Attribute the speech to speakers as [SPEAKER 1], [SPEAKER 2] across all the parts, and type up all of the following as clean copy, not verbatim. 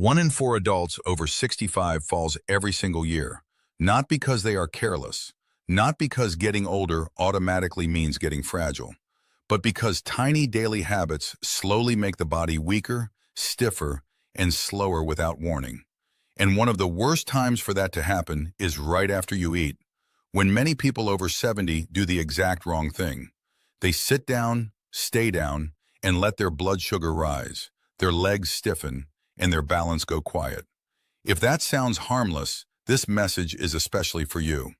[SPEAKER 1] 1 in 4 adults over 65 falls every single year, not because they are careless, not because getting older automatically means getting fragile, but because tiny daily habits slowly make the body weaker, stiffer, and slower without warning. And one of the worst times for that to happen is right after you eat, when many people over 70 do the exact wrong thing. They sit down, stay down, and let their blood sugar rise, their legs stiffen, and their balance go quiet. If that sounds harmless, this message is especially for you.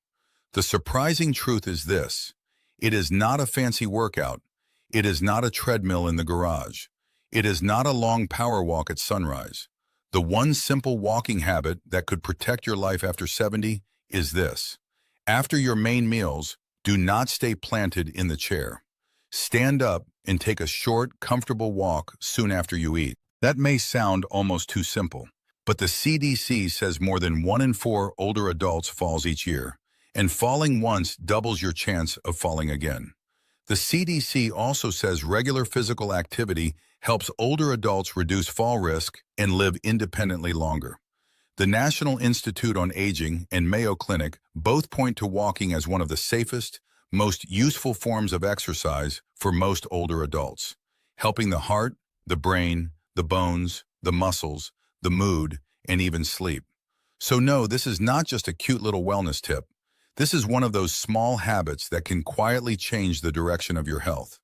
[SPEAKER 1] The surprising truth is this: it is not a fancy workout. It is not a treadmill in the garage. It is not a long power walk at sunrise. The one simple walking habit that could protect your life after 70 is this: after your main meals, do not stay planted in the chair. Stand up and take a short, comfortable walk soon after you eat. That may sound almost too simple, but the CDC says more than 1 in 4 older adults falls each year, and falling once doubles your chance of falling again. The CDC also says regular physical activity helps older adults reduce fall risk and live independently longer. The National Institute on Aging and Mayo Clinic both point to walking as one of the safest, most useful forms of exercise for most older adults, helping the heart, the brain, the bones, the muscles, the mood, and even sleep. So no, this is not just a cute little wellness tip. This is one of those small habits that can quietly change the direction of your health.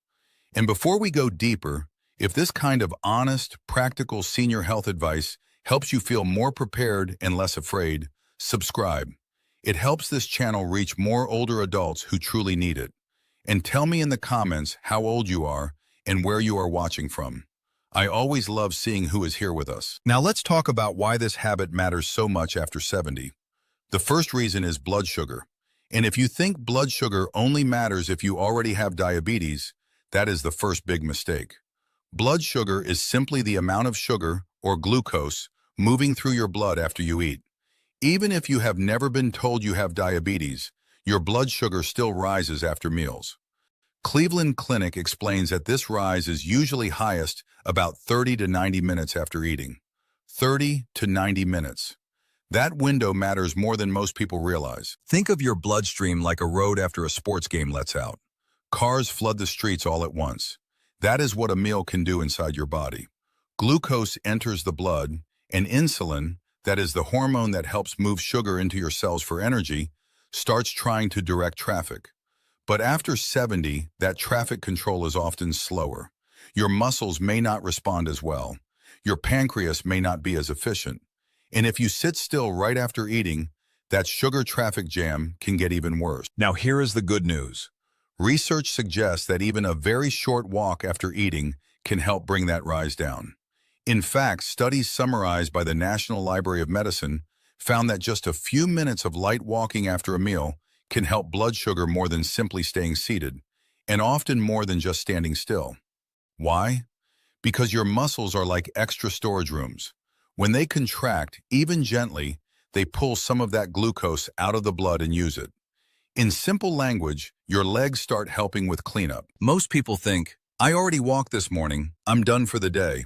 [SPEAKER 1] And before we go deeper, if this kind of honest, practical senior health advice helps you feel more prepared and less afraid, subscribe. It helps this channel reach more older adults who truly need it. And tell me in the comments how old you are and where you are watching from. I always love seeing who is here with us. Now let's talk about why this habit matters so much after 70. The first reason is blood sugar. And if you think blood sugar only matters if you already have diabetes, that is the first big mistake. Blood sugar is simply the amount of sugar, or glucose, moving through your blood after you eat. Even if you have never been told you have diabetes, your blood sugar still rises after meals. Cleveland Clinic explains that this rise is usually highest about 30 to 90 minutes after eating. 30 to 90 minutes. That window matters more than most people realize. Think of your bloodstream like a road after a sports game lets out. Cars flood the streets all at once. That is what a meal can do inside your body. Glucose enters the blood, and insulin, that is the hormone that helps move sugar into your cells for energy, starts trying to direct traffic. But after 70, that traffic control is often slower. Your muscles may not respond as well. Your pancreas may not be as efficient. And if you sit still right after eating, that sugar traffic jam can get even worse. Now here is the good news. Research suggests that even a very short walk after eating can help bring that rise down. In fact, studies summarized by the National Library of Medicine found that just a few minutes of light walking after a meal can help blood sugar more than simply staying seated, and often more than just standing still. Why? Because your muscles are like extra storage rooms. When they contract, even gently, they pull some of that glucose out of the blood and use it. In simple language, your legs start helping with cleanup. Most people think, I already walked this morning, I'm done for the day.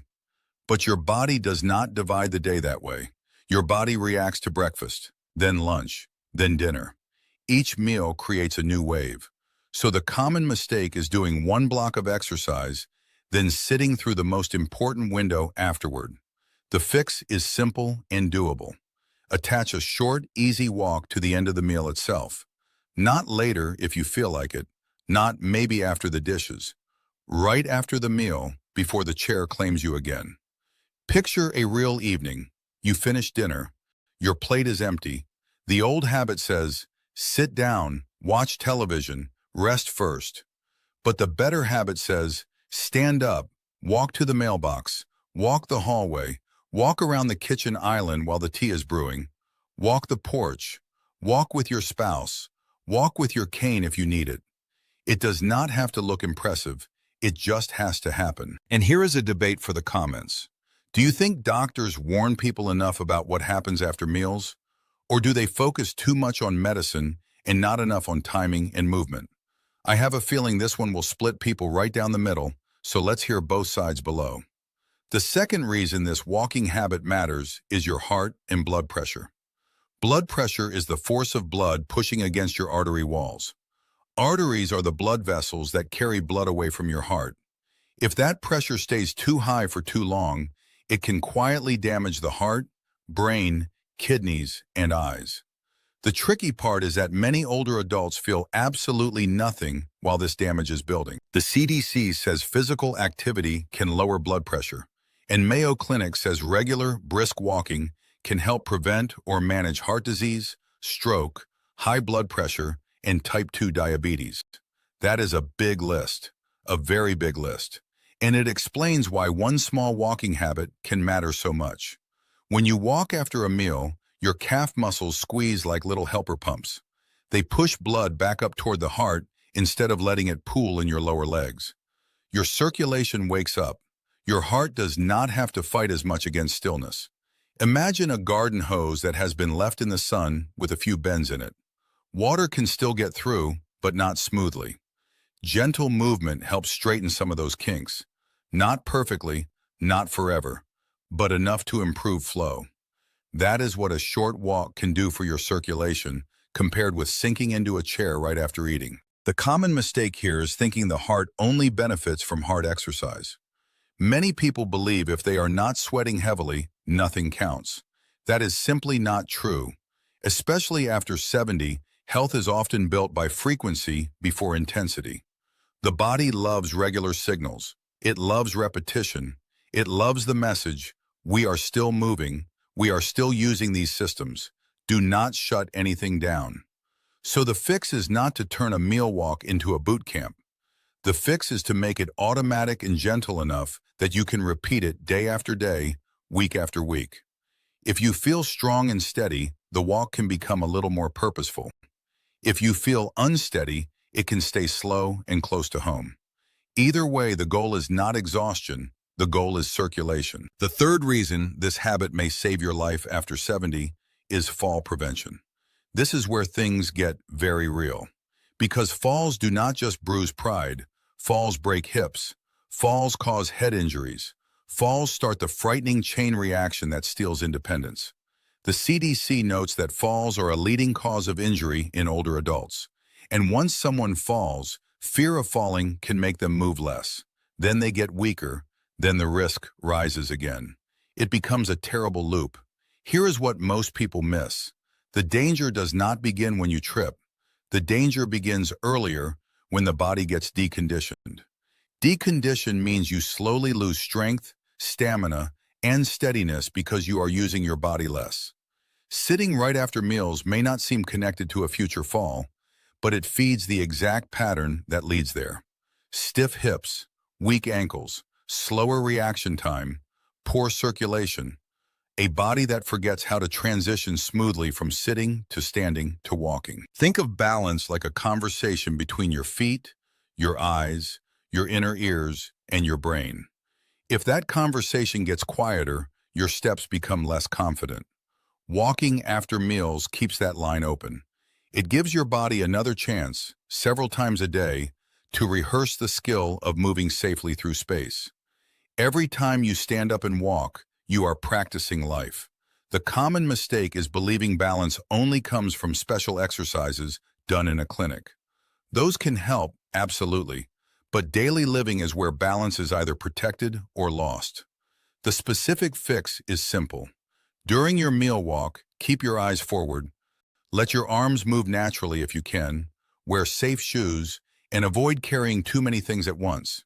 [SPEAKER 1] But your body does not divide the day that way. Your body reacts to breakfast, then lunch, then dinner. Each meal creates a new wave. So the common mistake is doing one block of exercise, then sitting through the most important window afterward. The fix is simple and doable. Attach a short, easy walk to the end of the meal itself. Not later if you feel like it, not maybe after the dishes. Right after the meal, before the chair claims you again. Picture a real evening. You finish dinner. Your plate is empty. The old habit says, sit down, watch television, rest first. But the better habit says, stand up, walk to the mailbox, walk the hallway, walk around the kitchen island while the tea is brewing, walk the porch, walk with your spouse, walk with your cane if you need it. It does not have to look impressive. It just has to happen. And here is a debate for the comments. Do you think doctors warn people enough about what happens after meals? Or do they focus too much on medicine and not enough on timing and movement? I have a feeling this one will split people right down the middle, so let's hear both sides below. The second reason this walking habit matters is your heart and blood pressure. Blood pressure is the force of blood pushing against your artery walls. Arteries are the blood vessels that carry blood away from your heart. If that pressure stays too high for too long, it can quietly damage the heart, brain, kidneys, and eyes. The tricky part is that many older adults feel absolutely nothing while this damage is building. The CDC says physical activity can lower blood pressure, and Mayo Clinic says regular, brisk walking can help prevent or manage heart disease, stroke, high blood pressure, and type 2 diabetes. That is a big list, a very big list, and it explains why one small walking habit can matter so much. When you walk after a meal, your calf muscles squeeze like little helper pumps. They push blood back up toward the heart instead of letting it pool in your lower legs. Your circulation wakes up. Your heart does not have to fight as much against stillness. Imagine a garden hose that has been left in the sun with a few bends in it. Water can still get through, but not smoothly. Gentle movement helps straighten some of those kinks. Not perfectly, not forever, but enough to improve flow. That is what a short walk can do for your circulation compared with sinking into a chair right after eating. The common mistake here is thinking the heart only benefits from hard exercise. Many people believe if they are not sweating heavily, nothing counts. That is simply not true. Especially after 70, health is often built by frequency before intensity. The body loves regular signals. It loves repetition. It loves the message, we are still moving, we are still using these systems. Do not shut anything down. So the fix is not to turn a meal walk into a boot camp. The fix is to make it automatic and gentle enough that you can repeat it day after day, week after week. If you feel strong and steady, the walk can become a little more purposeful. If you feel unsteady, it can stay slow and close to home. Either way, the goal is not exhaustion, the goal is circulation. The third reason this habit may save your life after 70 is fall prevention. This is where things get very real. Because falls do not just bruise pride, falls break hips, falls cause head injuries, falls start the frightening chain reaction that steals independence. The CDC notes that falls are a leading cause of injury in older adults. And once someone falls, fear of falling can make them move less. Then they get weaker, then the risk rises again. It becomes a terrible loop. Here is what most people miss. The danger does not begin when you trip. The danger begins earlier when the body gets deconditioned. Decondition means you slowly lose strength, stamina, and steadiness because you are using your body less. Sitting right after meals may not seem connected to a future fall, but it feeds the exact pattern that leads there. Stiff hips, weak ankles, slower reaction time, poor circulation, a body that forgets how to transition smoothly from sitting to standing to walking. Think of balance like a conversation between your feet, your eyes, your inner ears, and your brain. If that conversation gets quieter, your steps become less confident. Walking after meals keeps that line open. It gives your body another chance, several times a day, to rehearse the skill of moving safely through space. Every time you stand up and walk, you are practicing life. The common mistake is believing balance only comes from special exercises done in a clinic. Those can help, absolutely, but daily living is where balance is either protected or lost. The specific fix is simple. During your meal walk, keep your eyes forward, let your arms move naturally if you can, wear safe shoes, and avoid carrying too many things at once.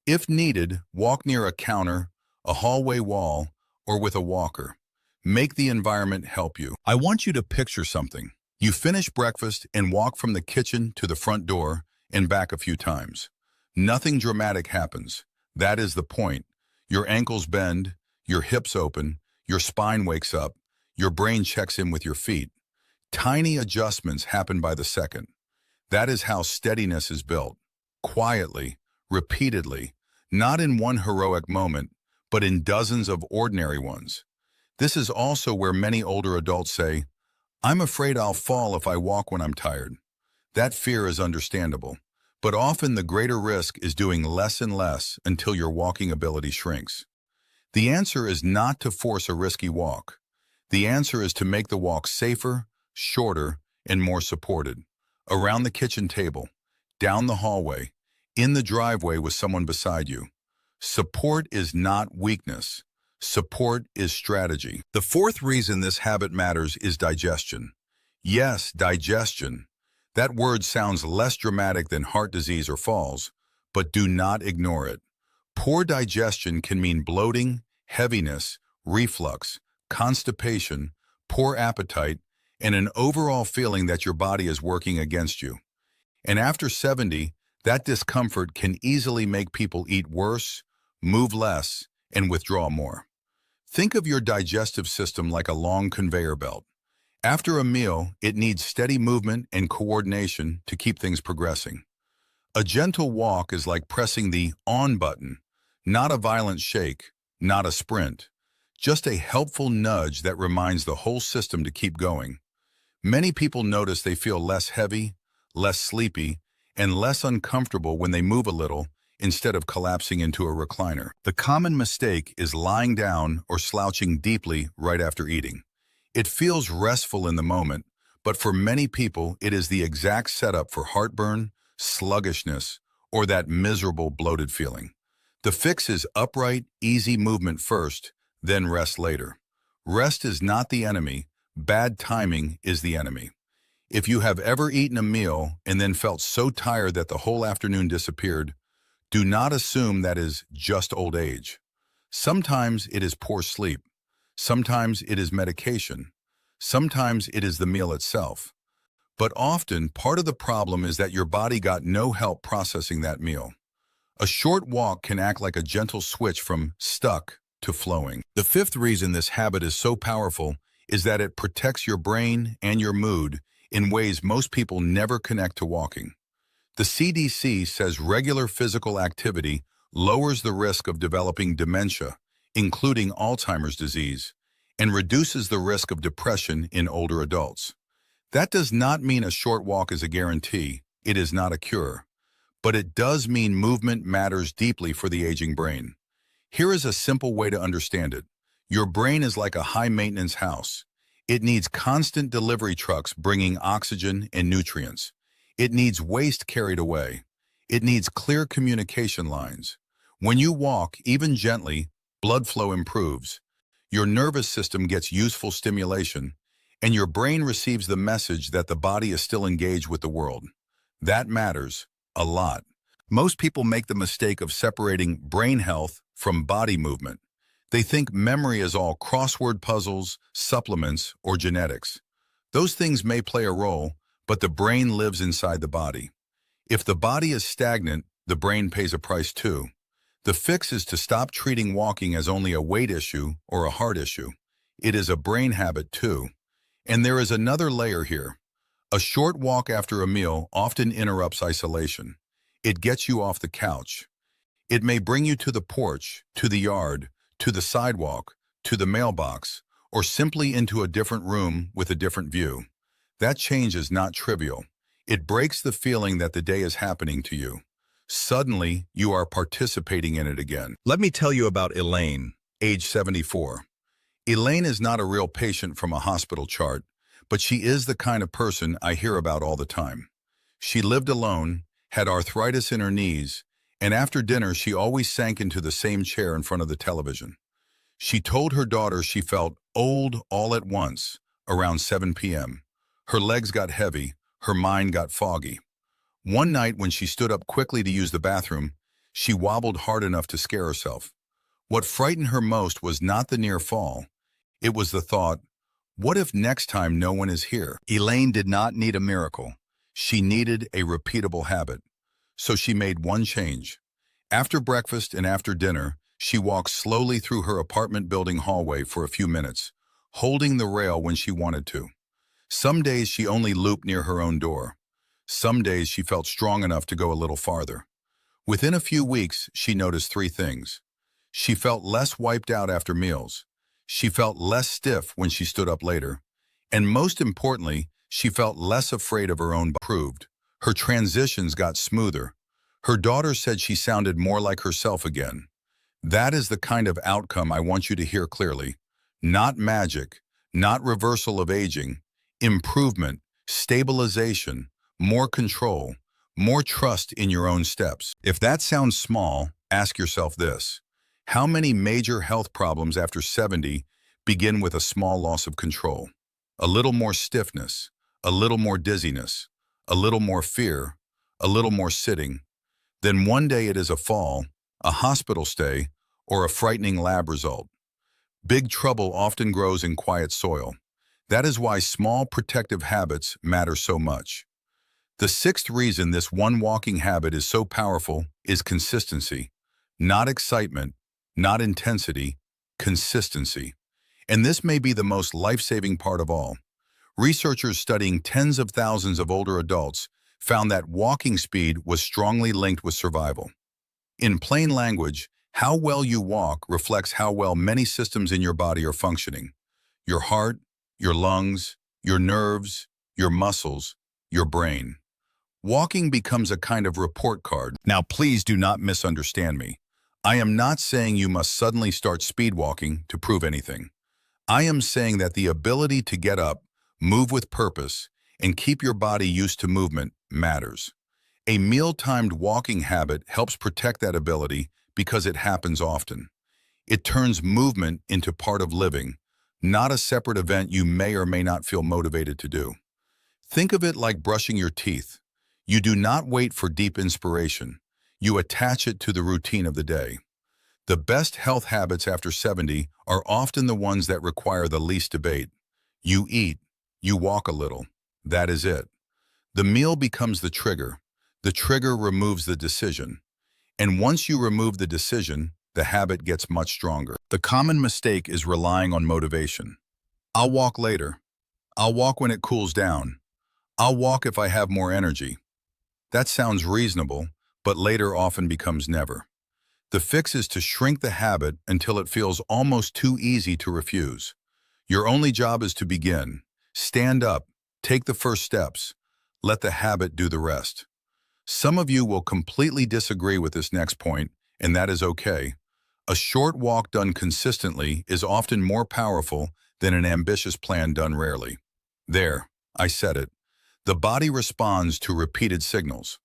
[SPEAKER 1] If needed, walk near a counter, a hallway wall, or with a walker. Make the environment help you. I want you to picture something. You finish breakfast and walk from the kitchen to the front door and back a few times. Nothing dramatic happens. That is the point. Your ankles bend, your hips open, your spine wakes up, your brain checks in with your feet. Tiny adjustments happen by the second. That is how steadiness is built. Quietly, repeatedly, not in one heroic moment, but in dozens of ordinary ones. This is also where many older adults say, "I'm afraid I'll fall if I walk when I'm tired." That fear is understandable, but often the greater risk is doing less and less until your walking ability shrinks. The answer is not to force a risky walk. The answer is to make the walk safer, shorter, and more supported. Around the kitchen table, down the hallway, in the driveway with someone beside you. Support is not weakness. Support is strategy. The fourth reason this habit matters is digestion. Yes, digestion. That word sounds less dramatic than heart disease or falls, but do not ignore it. Poor digestion can mean bloating, heaviness, reflux, constipation, poor appetite, and an overall feeling that your body is working against you. And after 70, that discomfort can easily make people eat worse, move less, and withdraw more. Think of your digestive system like a long conveyor belt. After a meal, it needs steady movement and coordination to keep things progressing. A gentle walk is like pressing the on button, not a violent shake, not a sprint, just a helpful nudge that reminds the whole system to keep going. Many people notice they feel less heavy, less sleepy, and less uncomfortable when they move a little instead of collapsing into a recliner. The common mistake is lying down or slouching deeply right after eating. It feels restful in the moment, but for many people it is the exact setup for heartburn, sluggishness, or that miserable bloated feeling. The fix is upright, easy movement first, then rest later. Rest is not the enemy, bad timing is the enemy. If you have ever eaten a meal and then felt so tired that the whole afternoon disappeared, do not assume that is just old age. Sometimes it is poor sleep. Sometimes it is medication. Sometimes it is the meal itself. But often, part of the problem is that your body got no help processing that meal. A short walk can act like a gentle switch from stuck to flowing. The fifth reason this habit is so powerful is that it protects your brain and your mood in ways most people never connect to walking. The CDC says regular physical activity lowers the risk of developing dementia, including Alzheimer's disease, and reduces the risk of depression in older adults. That does not mean a short walk is a guarantee. It is not a cure. But it does mean movement matters deeply for the aging brain. Here is a simple way to understand it. Your brain is like a high-maintenance house. It needs constant delivery trucks bringing oxygen and nutrients. It needs waste carried away. It needs clear communication lines. When you walk, even gently, blood flow improves. Your nervous system gets useful stimulation, and your brain receives the message that the body is still engaged with the world. That matters a lot. Most people make the mistake of separating brain health from body movement. They think memory is all crossword puzzles, supplements, or genetics. Those things may play a role, but the brain lives inside the body. If the body is stagnant, the brain pays a price too. The fix is to stop treating walking as only a weight issue or a heart issue. It is a brain habit too. And there is another layer here. A short walk after a meal often interrupts isolation. It gets you off the couch. It may bring you to the porch, to the yard, to the sidewalk, to the mailbox, or simply into a different room with a different view. That change is not trivial. It breaks the feeling that the day is happening to you. Suddenly, you are participating in it again. Let me tell you about Elaine, age 74. Elaine is not a real patient from a hospital chart, but she is the kind of person I hear about all the time. She lived alone, had arthritis in her knees, and after dinner she always sank into the same chair in front of the television. She told her daughter she felt old all at once, around 7 p.m. Her legs got heavy, her mind got foggy. One night when she stood up quickly to use the bathroom, she wobbled hard enough to scare herself. What frightened her most was not the near fall. It was the thought, what if next time no one is here? Elaine did not need a miracle. She needed a repeatable habit. So she made one change. After breakfast and after dinner, she walked slowly through her apartment building hallway for a few minutes, holding the rail when she wanted to. Some days she only looped near her own door. Some days she felt strong enough to go a little farther. Within a few weeks, she noticed 3 things. She felt less wiped out after meals. She felt less stiff when she stood up later. And most importantly, she felt less afraid of her own body. Improved. Her transitions got smoother. Her daughter said she sounded more like herself again. That is the kind of outcome I want you to hear clearly. Not magic, not reversal of aging, improvement, stabilization, more control, more trust in your own steps. If that sounds small, ask yourself this. How many major health problems after 70 begin with a small loss of control? A little more stiffness, a little more dizziness, a little more fear, a little more sitting. Then one day it is a fall, a hospital stay, or a frightening lab result. Big trouble often grows in quiet soil. That is why small protective habits matter so much. The sixth reason this one walking habit is so powerful is consistency. Not excitement, not intensity, consistency. And this may be the most life-saving part of all. Researchers studying tens of thousands of older adults found that walking speed was strongly linked with survival. In plain language, how well you walk reflects how well many systems in your body are functioning. Your heart, your lungs, your nerves, your muscles, your brain. Walking becomes a kind of report card. Now, please do not misunderstand me. I am not saying you must suddenly start speed walking to prove anything. I am saying that the ability to get up, move with purpose, and keep your body used to movement matters. A meal-timed walking habit helps protect that ability because it happens often. It turns movement into part of living, not a separate event you may or may not feel motivated to do. Think of it like brushing your teeth. You do not wait for deep inspiration. You attach it to the routine of the day. The best health habits after 70 are often the ones that require the least debate. You eat, you walk a little. That is it. The meal becomes the trigger. The trigger removes the decision. And once you remove the decision, the habit gets much stronger. The common mistake is relying on motivation. I'll walk later. I'll walk when it cools down. I'll walk if I have more energy. That sounds reasonable, but later often becomes never. The fix is to shrink the habit until it feels almost too easy to refuse. Your only job is to begin. Stand up, take the first steps. Let the habit do the rest. Some of you will completely disagree with this next point, and that is okay. A short walk done consistently is often more powerful than an ambitious plan done rarely. There, I said it. The body responds to repeated signals.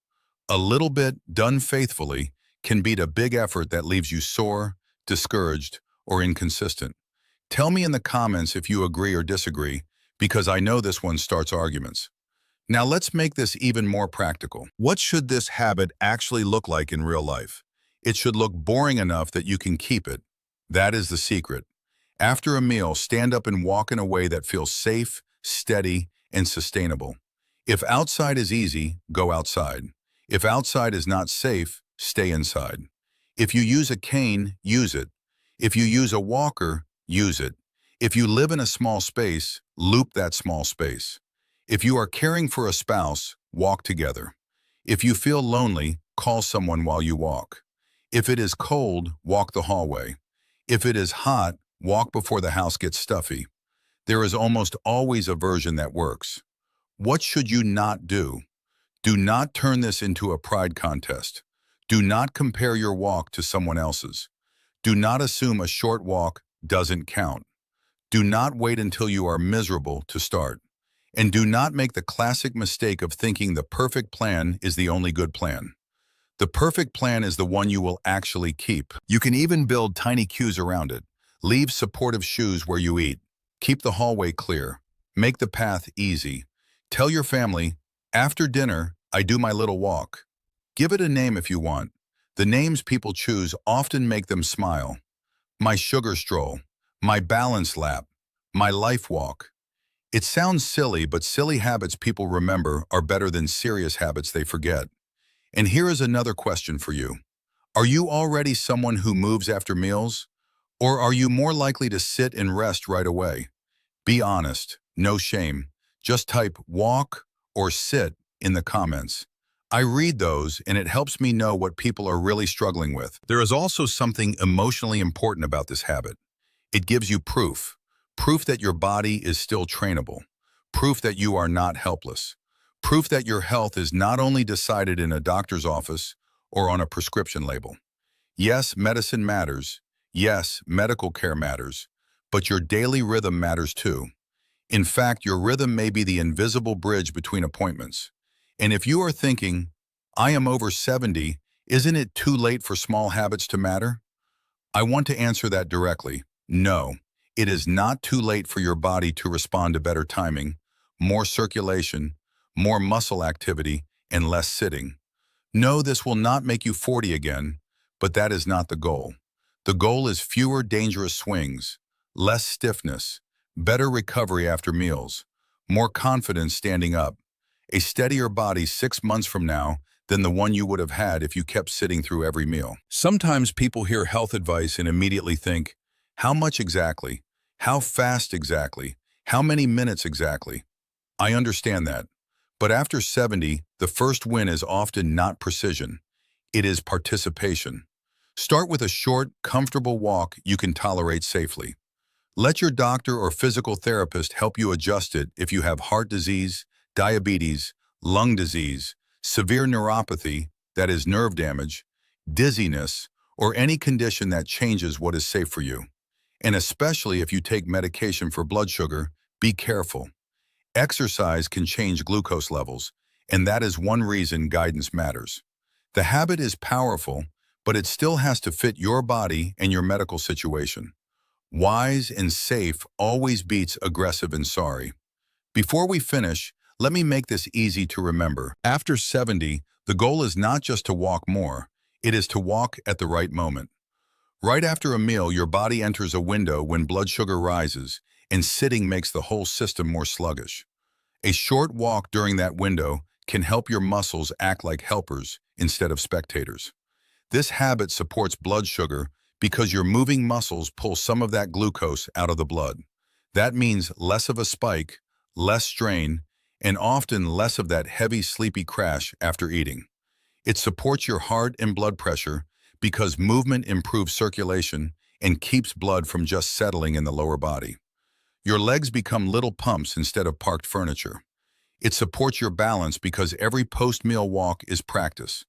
[SPEAKER 1] A little bit done faithfully can beat a big effort that leaves you sore, discouraged, or inconsistent. Tell me in the comments if you agree or disagree, because I know this one starts arguments. Now let's make this even more practical. What should this habit actually look like in real life? It should look boring enough that you can keep it. That is the secret. After a meal, stand up and walk in a way that feels safe, steady, and sustainable. If outside is easy, go outside. If outside is not safe, stay inside. If you use a cane, use it. If you use a walker, use it. If you live in a small space, loop that small space. If you are caring for a spouse, walk together. If you feel lonely, call someone while you walk. If it is cold, walk the hallway. If it is hot, walk before the house gets stuffy. There is almost always a version that works. What should you not do? Do not turn this into a pride contest. Do not compare your walk to someone else's. Do not assume a short walk doesn't count. Do not wait until you are miserable to start. And do not make the classic mistake of thinking the perfect plan is the only good plan. The perfect plan is the one you will actually keep. You can even build tiny cues around it. Leave supportive shoes where you eat. Keep the hallway clear. Make the path easy. Tell your family, after dinner, I do my little walk. Give it a name if you want. The names people choose often make them smile. My sugar stroll, my balance lap, my life walk. It sounds silly, but silly habits people remember are better than serious habits they forget. And here is another question for you. Are you already someone who moves after meals? Or are you more likely to sit and rest right away? Be honest, no shame. Just type walk or sit in the comments. I read those and it helps me know what people are really struggling with. There is also something emotionally important about this habit. It gives you proof. Proof that your body is still trainable. Proof that you are not helpless. Proof that your health is not only decided in a doctor's office or on a prescription label. Yes, medicine matters. Yes, medical care matters. But your daily rhythm matters too. In fact, your rhythm may be the invisible bridge between appointments. And if you are thinking, I am over 70, isn't it too late for small habits to matter? I want to answer that directly. No, it is not too late for your body to respond to better timing, more circulation, more muscle activity, and less sitting. No, this will not make you 40 again, but that is not the goal. The goal is fewer dangerous swings, less stiffness, better recovery after meals, more confidence standing up, a steadier body 6 months from now than the one you would have had if you kept sitting through every meal. Sometimes people hear health advice and immediately think, how much exactly? How fast exactly? How many minutes exactly? I understand that. But after 70, the first win is often not precision. It is participation. Start with a short, comfortable walk you can tolerate safely. Let your doctor or physical therapist help you adjust it if you have heart disease, diabetes, lung disease, severe neuropathy, that is nerve damage, dizziness, or any condition that changes what is safe for you. And especially if you take medication for blood sugar, be careful. Exercise can change glucose levels, and that is one reason guidance matters. The habit is powerful, but it still has to fit your body and your medical situation. Wise and safe always beats aggressive and sorry. Before we finish, let me make this easy to remember. After 70, the goal is not just to walk more, it is to walk at the right moment. Right after a meal, your body enters a window when blood sugar rises, and sitting makes the whole system more sluggish. A short walk during that window can help your muscles act like helpers instead of spectators. This habit supports blood sugar because your moving muscles pull some of that glucose out of the blood. That means less of a spike, less strain, and often less of that heavy, sleepy crash after eating. It supports your heart and blood pressure because movement improves circulation and keeps blood from just settling in the lower body. Your legs become little pumps instead of parked furniture. It supports your balance because every post-meal walk is practice.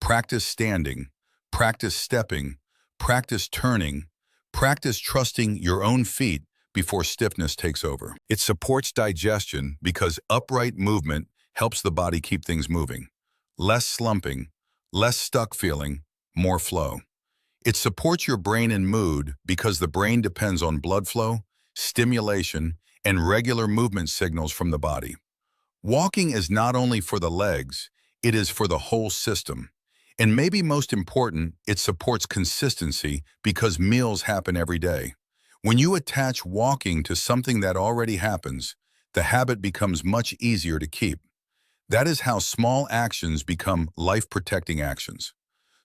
[SPEAKER 1] Practice standing, practice stepping, practice turning, practice trusting your own feet before stiffness takes over. It supports digestion because upright movement helps the body keep things moving. Less slumping, less stuck feeling, more flow. It supports your brain and mood because the brain depends on blood flow, stimulation, and regular movement signals from the body. Walking is not only for the legs, it is for the whole system. And maybe most important, it supports consistency because meals happen every day. When you attach walking to something that already happens, the habit becomes much easier to keep. That is how small actions become life-protecting actions.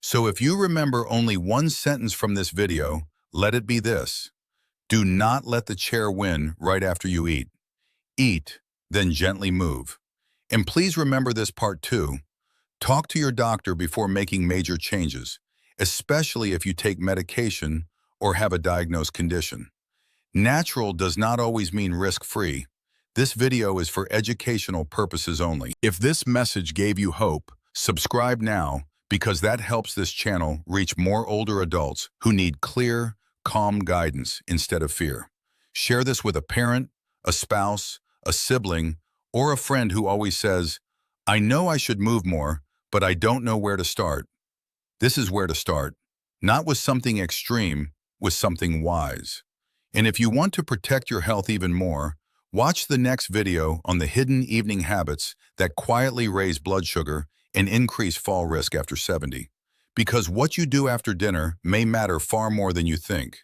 [SPEAKER 1] So if you remember only one sentence from this video, let it be this. Do not let the chair win right after you eat. Eat, then gently move. And please remember this part too. Talk to your doctor before making major changes, especially if you take medication or have a diagnosed condition. Natural does not always mean risk-free. This video is for educational purposes only. If this message gave you hope, subscribe now because that helps this channel reach more older adults who need clear, calm guidance instead of fear. Share this with a parent, a spouse, a sibling, or a friend who always says, I know I should move more, but I don't know where to start. This is where to start. Not with something extreme, with something wise. And if you want to protect your health even more, watch the next video on the hidden evening habits that quietly raise blood sugar and increase fall risk after 70. Because what you do after dinner may matter far more than you think.